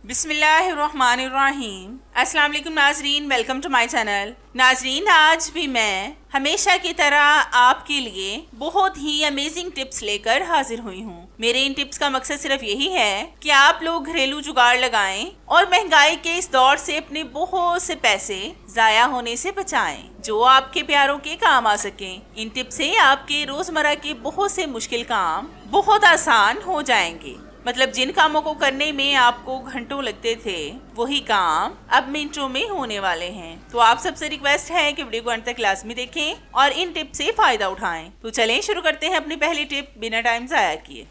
बिस्मिल्लाहिर्रहमानिर्रहीम। अस्सलाम वालेकुम नाजरीन, वेलकम टू माय चैनल। नाजरीन, आज भी मैं हमेशा की तरह आपके लिए बहुत ही अमेजिंग टिप्स लेकर हाजिर हुई हूँ। मेरे इन टिप्स का मकसद सिर्फ यही है कि आप लोग घरेलू जुगाड़ लगाएं और महंगाई के इस दौर से अपने बहुत से पैसे जाया होने से बचाएं, जो आपके प्यारों के काम आ सकें। इन टिप्स से आपके रोजमर्रा के बहुत से मुश्किल काम बहुत आसान हो जाएंगे। मतलब जिन कामों को करने में आपको घंटों लगते थे, वही काम अब मिनटों में होने वाले हैं। तो आप सबसे रिक्वेस्ट है कि वीडियो को अंत तक लाजमी देखें और इन टिप से फायदा उठाएं। तो चलें शुरू करते हैं अपनी पहली टिप बिना टाइम जाया किए।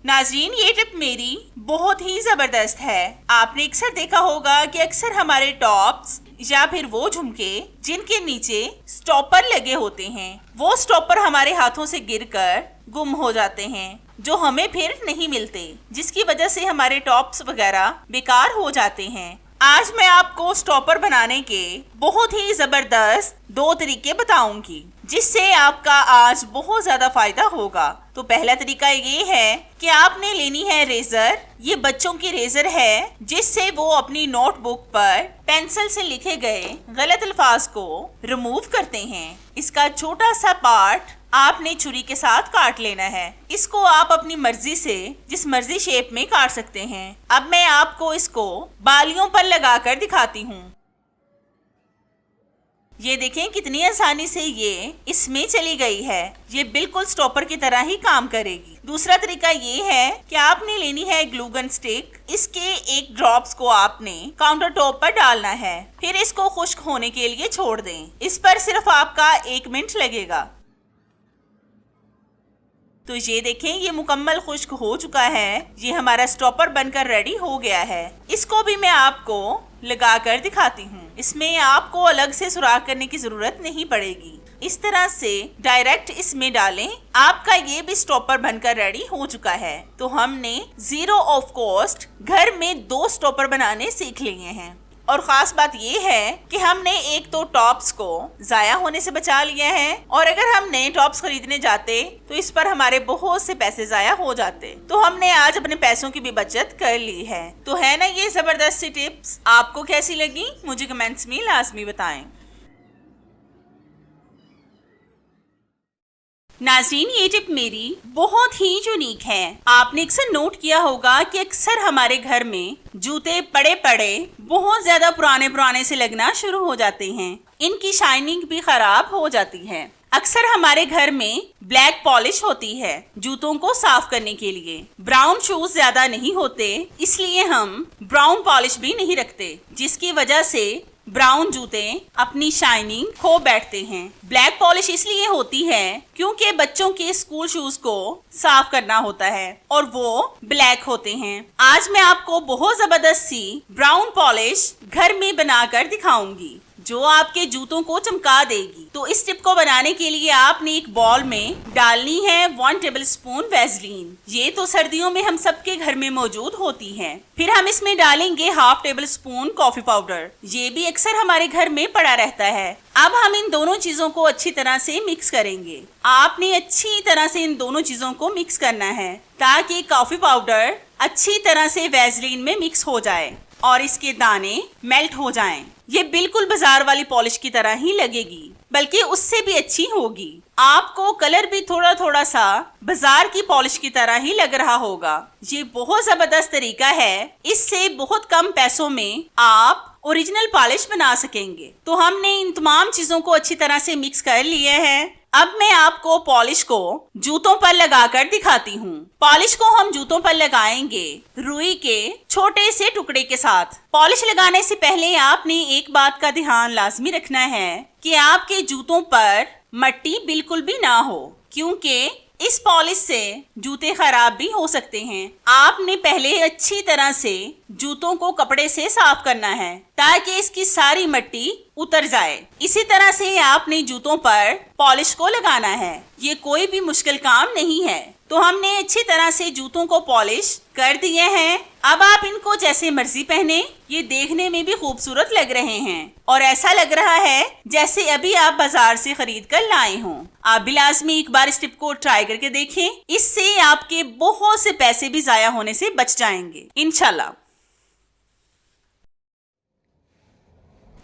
नाजरीन, ये टिप मेरी बहुत ही जबरदस्त है। आपने अक्सर देखा होगा कि अक्सर हमारे टॉप्स या फिर वो झुमके जिनके नीचे स्टॉपर लगे होते हैं, वो स्टॉपर हमारे हाथों से गिरकर गुम हो जाते हैं, जो हमें फिर नहीं मिलते, जिसकी वजह से हमारे टॉप्स वगैरह बेकार हो जाते हैं। आज मैं आपको स्टॉपर बनाने के बहुत ही जबरदस्त 2 तरीके बताऊंगी, जिससे आपका आज बहुत ज्यादा फायदा होगा। तो पहला तरीका ये है कि आपने लेनी है रेजर। ये बच्चों की रेजर है, जिससे वो अपनी नोटबुक पर पेंसिल से लिखे गए गलत अल्फाज को रिमूव करते हैं। इसका छोटा सा पार्ट आपने छुरी के साथ काट लेना है। इसको आप अपनी मर्जी से जिस मर्जी शेप में काट सकते हैं। अब मैं आपको इसको बालियों पर लगाकर दिखाती हूँ। ये देखें कितनी आसानी से ये इसमें चली गई है। ये बिल्कुल स्टॉपर की तरह ही काम करेगी। दूसरा तरीका ये है कि आपने लेनी है ग्लू गन स्टिक। इसके एक ड्रॉप्स को आपने काउंटर टॉप पर डालना है, फिर इसको खुश्क होने के लिए छोड़ दें। इस पर सिर्फ आपका 1 मिनट लगेगा। तो ये देखें, ये मुकम्मल खुश्क हो चुका है। ये हमारा स्टॉपर बनकर रेडी हो गया है। इसको भी मैं आपको लगा कर दिखाती हूँ। इसमें आपको अलग से सुराख करने की जरूरत नहीं पड़ेगी। इस तरह से डायरेक्ट इसमें डालें। आपका ये भी स्टॉपर बनकर रेडी हो चुका है। तो हमने 0 ऑफ कॉस्ट घर में 2 स्टॉपर बनाने सीख लिए हैं। और ख़ास बात ये है कि हमने एक तो टॉप्स को ज़ाया होने से बचा लिया है, और अगर हम नए टॉप्स खरीदने जाते तो इस पर हमारे बहुत से पैसे ज़ाया हो जाते। तो हमने आज अपने पैसों की भी बचत कर ली है। तो है ना ये ज़बरदस्त सी टिप्स? आपको कैसी लगी मुझे कमेंट्स में लाजमी बताएं। नाज़रीन, ये टिप मेरी बहुत ही यूनिक है। आपने अक्सर नोट किया होगा कि अक्सर हमारे घर में जूते पड़े पड़े बहुत ज्यादा पुराने से लगना शुरू हो जाते हैं। इनकी शाइनिंग भी खराब हो जाती है। अक्सर हमारे घर में ब्लैक पॉलिश होती है जूतों को साफ करने के लिए। ब्राउन शूज ज्यादा नहीं होते, इसलिए हम ब्राउन पॉलिश भी नहीं रखते, जिसकी वजह से ब्राउन जूते अपनी शाइनिंग खो बैठते हैं। ब्लैक पॉलिश इसलिए होती है क्योंकि बच्चों के स्कूल शूज को साफ करना होता है और वो ब्लैक होते हैं। आज मैं आपको बहुत जबरदस्त सी ब्राउन पॉलिश घर में बनाकर दिखाऊंगी, जो आपके जूतों को चमका देगी। तो इस टिप को बनाने के लिए आपने एक बॉल में डालनी है 1 टेबलस्पून वैसलीन। ये तो सर्दियों में हम सबके घर में मौजूद होती है। फिर हम इसमें डालेंगे 1/2 टेबलस्पून कॉफी पाउडर। ये भी अक्सर हमारे घर में पड़ा रहता है। अब हम इन दोनों चीजों को अच्छी तरह से मिक्स करेंगे। आपने अच्छी तरह से इन दोनों चीजों को मिक्स करना है, ताकि कॉफी पाउडर अच्छी तरह से वैसलीन में मिक्स हो जाए और इसके दाने मेल्ट हो जाएं। ये बिल्कुल बाजार वाली पॉलिश की तरह ही लगेगी, बल्कि उससे भी अच्छी होगी। आपको कलर भी थोड़ा थोड़ा सा बाजार की पॉलिश की तरह ही लग रहा होगा। ये बहुत जबरदस्त तरीका है। इससे बहुत कम पैसों में आप ओरिजिनल पॉलिश बना सकेंगे। तो हमने इन तमाम चीजों को अच्छी तरह से मिक्स कर लिया है। अब मैं आपको पॉलिश को जूतों पर लगाकर दिखाती हूँ। पॉलिश को हम जूतों पर लगाएंगे रुई के छोटे से टुकड़े के साथ। पॉलिश लगाने से पहले आपने एक बात का ध्यान लाजमी रखना है कि आपके जूतों पर मट्टी बिल्कुल भी ना हो, क्योंकि इस पॉलिश से जूते खराब भी हो सकते हैं। आपने पहले अच्छी तरह से जूतों को कपड़े से साफ करना है, ताकि इसकी सारी मट्टी उतर जाए। इसी तरह से आपने जूतों पर पॉलिश को लगाना है। ये कोई भी मुश्किल काम नहीं है। तो हमने अच्छी तरह से जूतों को पॉलिश कर दिए हैं। अब आप इनको जैसे मर्जी पहने, ये देखने में भी खूबसूरत लग रहे हैं और ऐसा लग रहा है जैसे अभी आप बाजार से खरीद कर लाए हों। आप भी लाजमी एक बार इस टिप को ट्राई करके देखें, इससे आपके बहुत से पैसे भी जाया होने से बच जाएंगे इंशाल्लाह।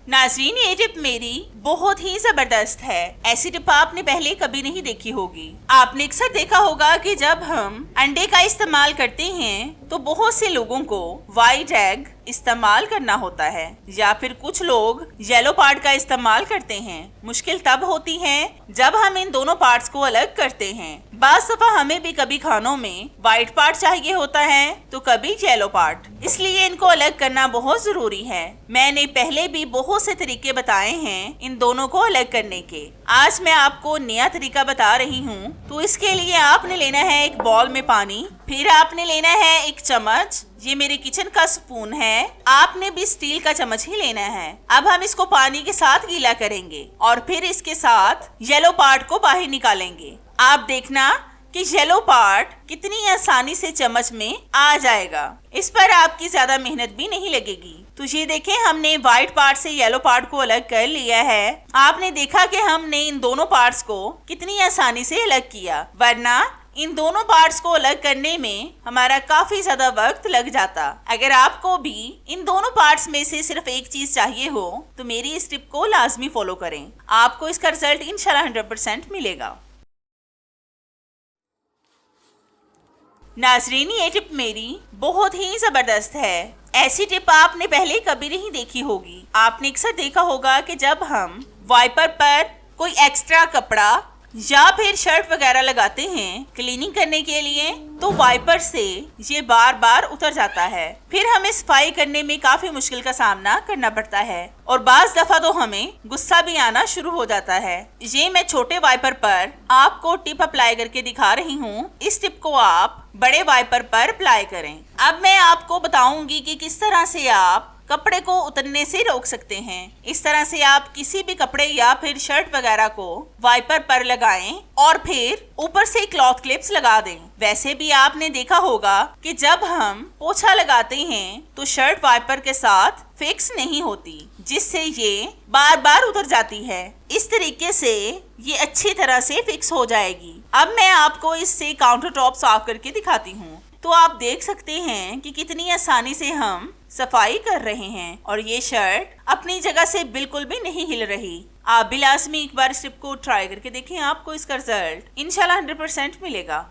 नाज़रीन, ये टिप मेरी बहुत ही जबरदस्त है। ऐसी टिप आपने पहले कभी नहीं देखी होगी। आपने अक्सर देखा होगा कि जब हम अंडे का इस्तेमाल करते हैं तो बहुत से लोगों को व्हाइट एग इस्तेमाल करना होता है या फिर कुछ लोग येलो पार्ट का इस्तेमाल करते हैं। मुश्किल तब होती है जब हम इन दोनों पार्ट्स को अलग करते हैं। बाज़ दफा हमें भी कभी खानों में व्हाइट पार्ट चाहिए होता है तो कभी येलो पार्ट, इसलिए इनको अलग करना बहुत जरूरी है। मैंने पहले भी बहुत से तरीके बताए हैं इन दोनों को अलग करने के। आज मैं आपको नया तरीका बता रही हूँ। तो इसके लिए आपने लेना है एक बॉल में पानी, फिर आपने लेना है एक चम्मच, ये मेरे किचन का स्पून है, आपने भी स्टील का चम्मच ही लेना है। अब हम इसको पानी के साथ गीला करेंगे और फिर इसके साथ येलो पार्ट को बाहर निकालेंगे। आप देखना कि येलो पार्ट कितनी आसानी से चम्मच में आ जाएगा। इस पर आपकी ज्यादा मेहनत भी नहीं लगेगी। तो ये देखें, हमने व्हाइट पार्ट से येलो पार्ट को अलग कर लिया है। आपने देखा कि हमने इन दोनों पार्ट्स को कितनी आसानी से अलग किया, वरना इन दोनों पार्ट्स को अलग करने में हमारा काफी ज्यादा वक्त लग जाता। अगर आपको भी इन दोनों पार्ट्स में से सिर्फ एक चीज चाहिए हो तो मेरी इस टिप को लाजमी फॉलो करें, आपको इसका रिजल्ट इंशाल्लाह 100% मिलेगा। नाज़रीन, ये टिप मेरी बहुत ही जबरदस्त है। ऐसी टिप आपने पहले कभी नहीं देखी होगी। आपने अक्सर देखा होगा कि जब हम वाइपर पर कोई एक्स्ट्रा कपड़ा या फिर शर्ट वगैरह लगाते हैं क्लीनिंग करने के लिए तो वाइपर से ये बार बार उतर जाता है। फिर हमें सफाई करने में काफी मुश्किल का सामना करना पड़ता है और बाज दफा तो हमें गुस्सा भी आना शुरू हो जाता है। ये मैं छोटे वाइपर पर आपको टिप अप्लाई करके दिखा रही हूँ। इस टिप को आप बड़े वाइपर पर अप्लाई करें। अब मैं आपको बताऊंगी कि किस तरह से आप कपड़े को उतरने से रोक सकते हैं। इस तरह से आप किसी भी कपड़े या फिर शर्ट वगैरह को वाइपर पर लगाएं और फिर ऊपर से क्लॉथ क्लिप्स लगा दें। वैसे भी आपने देखा होगा कि जब हम पोछा लगाते हैं तो शर्ट वाइपर के साथ फिक्स नहीं होती, जिससे ये बार बार उतर जाती है। इस तरीके से ये अच्छी तरह से फिक्स हो जाएगी। अब मैं आपको इससे काउंटर टॉप साफ करके दिखाती हूँ। तो आप देख सकते हैं कि कितनी आसानी से हम सफाई कर रहे हैं और ये शर्ट अपनी जगह से बिल्कुल भी नहीं हिल रही। आप भी लाजमी एक बार इस टिप को ट्राई करके देखें, आपको इसका रिजल्ट इंशाल्लाह 100% मिलेगा।